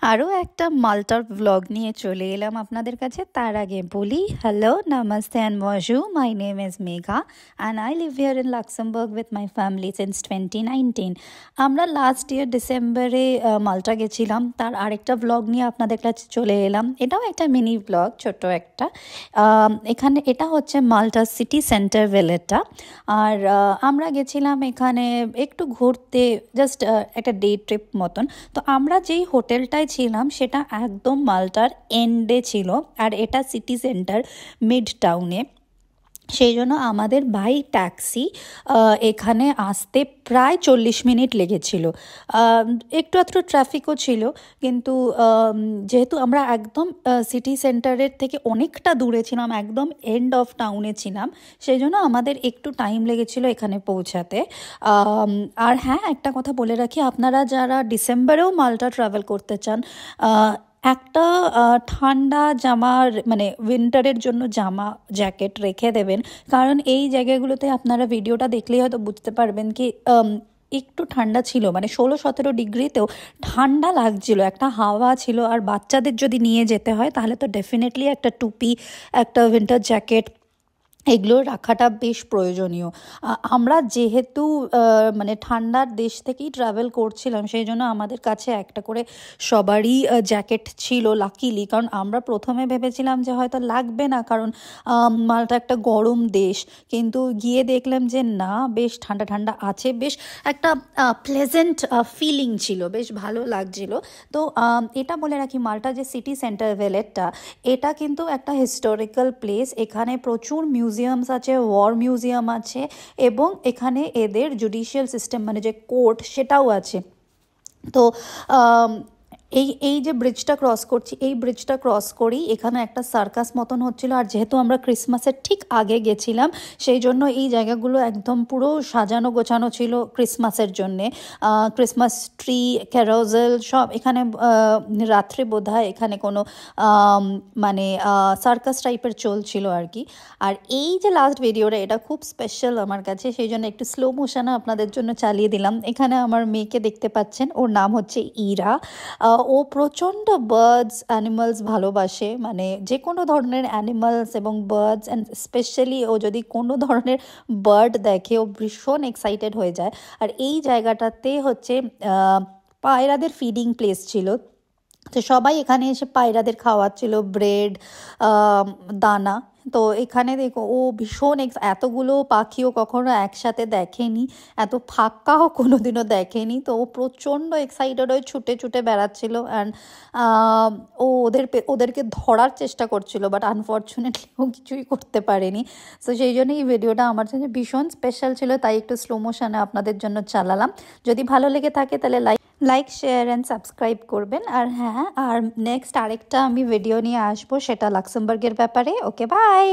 আরও একটা মাল্টার ব্লগ নিয়ে চলে এলাম আপনাদের কাছে। তার আগে বলি hello, namaste and bonjour. My name is Megha and I live here in Luxembourg with my family since 2019। আমরা লাস্ট ইয়ার ডিসেম্বরে মাল্টা গেছিলাম, তার আরেকটা ব্লগ নিয়ে আপনাদের কাছে চলে এলাম। এটাও একটা মিনি ব্লগ, ছোট্ট একটা। এখানে এটা হচ্ছে মাল্টা সিটি সেন্টার ভেলেটা। আর আমরা গেছিলাম এখানে একটু ঘুরতে, জাস্ট একটা ডে ট্রিপ মতন। তো আমরা যেই হোটেলটায় ছিলাম সেটা একদম মাল্টার এন্ডে ছিল, আর এটা সিটি সেন্টার মিড টাউনে। সেই জন্য আমাদের বাই ট্যাক্সি এখানে আসতে প্রায় 40 মিনিট লেগেছিল। একটু আধটু ট্রাফিকও ছিল, কিন্তু যেহেতু আমরা একদম সিটি সেন্টারের থেকে অনেকটা দূরে ছিলাম, একদম এন্ড অফ টাউনে ছিলাম, সেই জন্য আমাদের একটু টাইম লেগেছিল এখানে পৌঁছাতে। আর হ্যাঁ, একটা কথা বলে রাখি, আপনারা যারা ডিসেম্বরেও মাল্টা ট্রাভেল করতে চান, একটা ঠান্ডা জামার মানে উইন্টারের জন্য জামা জ্যাকেট রেখে দেবেন, কারণ এই জায়গাগুলোতে আপনারা ভিডিওটা দেখলেই হয়তো বুঝতে পারবেন কি একটু ঠান্ডা ছিল, মানে 16-17 ডিগ্রিতেও ঠান্ডা লাগছিল, একটা হাওয়া ছিল। আর বাচ্চাদের যদি নিয়ে যেতে হয় তাহলে তো ডেফিনেটলি একটা টুপি, একটা উইন্টার জ্যাকেট, এগুলো রাখাটা বেশ প্রয়োজনীয়। আমরা যেহেতু মানে ঠান্ডার দেশ থেকেই ট্রাভেল করছিলাম, সেই জন্য আমাদের কাছে একটা করে সবারই জ্যাকেট ছিল লাকিলি। কারণ আমরা প্রথমে ভেবেছিলাম যে হয়তো লাগবে না, কারণ মালটা একটা গরম দেশ, কিন্তু গিয়ে দেখলাম যে না, বেশ ঠান্ডা ঠান্ডা আছে, বেশ একটা প্লেজেন্ট ফিলিং ছিল, বেশ ভালো লাগছিল। তো এটা বলে রাখি, মাল্টা যে সিটি সেন্টার ভেলেটটা, এটা কিন্তু একটা হিস্টোরিক্যাল প্লেস। এখানে প্রচুর মিউজিয়ামস আছে, ওয়ার মিউজিয়াম আছে, এবং এখানে এদের জুডিশিয়াল সিস্টেম মানে যে কোর্ট সেটাও আছে। তো এই এই যে ব্রিজটা ক্রস করছি, এই ব্রিজটা ক্রস করেই এখানে একটা সার্কাস মতন হচ্ছিল। আর যেহেতু আমরা ক্রিসমাসের ঠিক আগে গেছিলাম, সেই জন্য এই জায়গাগুলো একদম পুরো সাজানো গোছানো ছিল ক্রিসমাসের জন্যে। ক্রিসমাস ট্রি, ক্যারোজেল সব এখানে। রাত্রে বোধহয় এখানে কোনো মানে সার্কাস টাইপের চলছিল আর কি। আর এই যে লাস্ট ভিডিওটা, এটা খুব স্পেশাল আমার কাছে, সেই জন্য একটু স্লো মোশনে আপনাদের জন্য চালিয়ে দিলাম। এখানে আমার মেয়েকে দেখতে পাচ্ছেন, ওর নাম হচ্ছে ইরা। ও প্রচণ্ড বার্ডস অ্যানিমালস ভালোবাসে, মানে যে কোনো ধরনের অ্যানিমালস এবং বার্ডস, অ্যান্ড স্পেশালি ও যদি কোনো ধরনের বার্ড দেখে ও ভীষণ এক্সাইটেড হয়ে যায়। আর এই জায়গাটাতে হচ্ছে পায়রাদের ফিডিং প্লেস ছিল, তো সবাই এখানে এসে পায়রাদের খাওয়াচ্ছিল ব্রেড, দানা। তো এখানে দেখো ও ভীষণ এতগুলো পাখিও কখনো একসাথে দেখেনি, এত ফাঁকাও কোনোদিনও দেখেনি। তো ও প্রচণ্ড এক্সাইটেড হয়ে ছুটে ছুটে বেড়াচ্ছিল। অ্যান্ড ও ওদেরকে ধরার চেষ্টা করছিল, বাট আনফর্চুনেটলি ও কিছুই করতে পারেনি। তো সেই জন্য এই ভিডিওটা আমার জন্য ভীষণ স্পেশাল ছিল, তাই একটু স্লো মোশনে আপনাদের জন্য চালালাম। যদি ভালো লেগে থাকে তাহলে লাইক শেয়ার অ্যান্ড সাবস্ক্রাইব করবেন। আর হ্যাঁ, আর নেক্সট আরেকটা আমি ভিডিও নিয়ে আসবো, সেটা লাক্সেমবার্গের ব্যাপারে। ওকে, বাই।